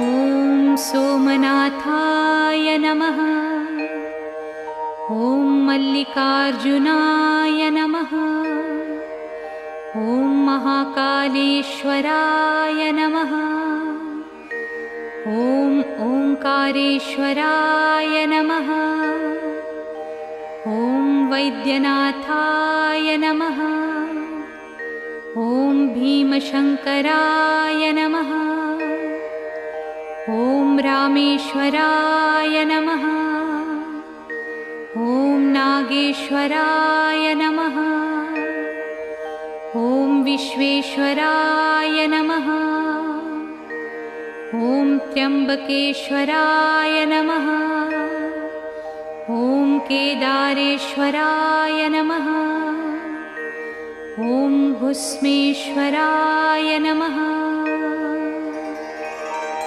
ॐ सोमनाथाय नमः। ॐ मल्लिकार्जुनाय नमः। ॐ महाकालेश्वराय नमः। ॐ ओंकारेश्वराय नमः। ॐ वैद्यनाथाय नमः। ॐ भीमशंकराय नमः। ॐ रामेश्वराय नमः। ॐ नागेश्वराय नमः। ॐ विश्वेश्वराय नमः। ॐ त्र्यंबकेश्वराय नमः। ॐ केदारेश्वराय नमः। ॐ भुस्मेश्वराय नमः।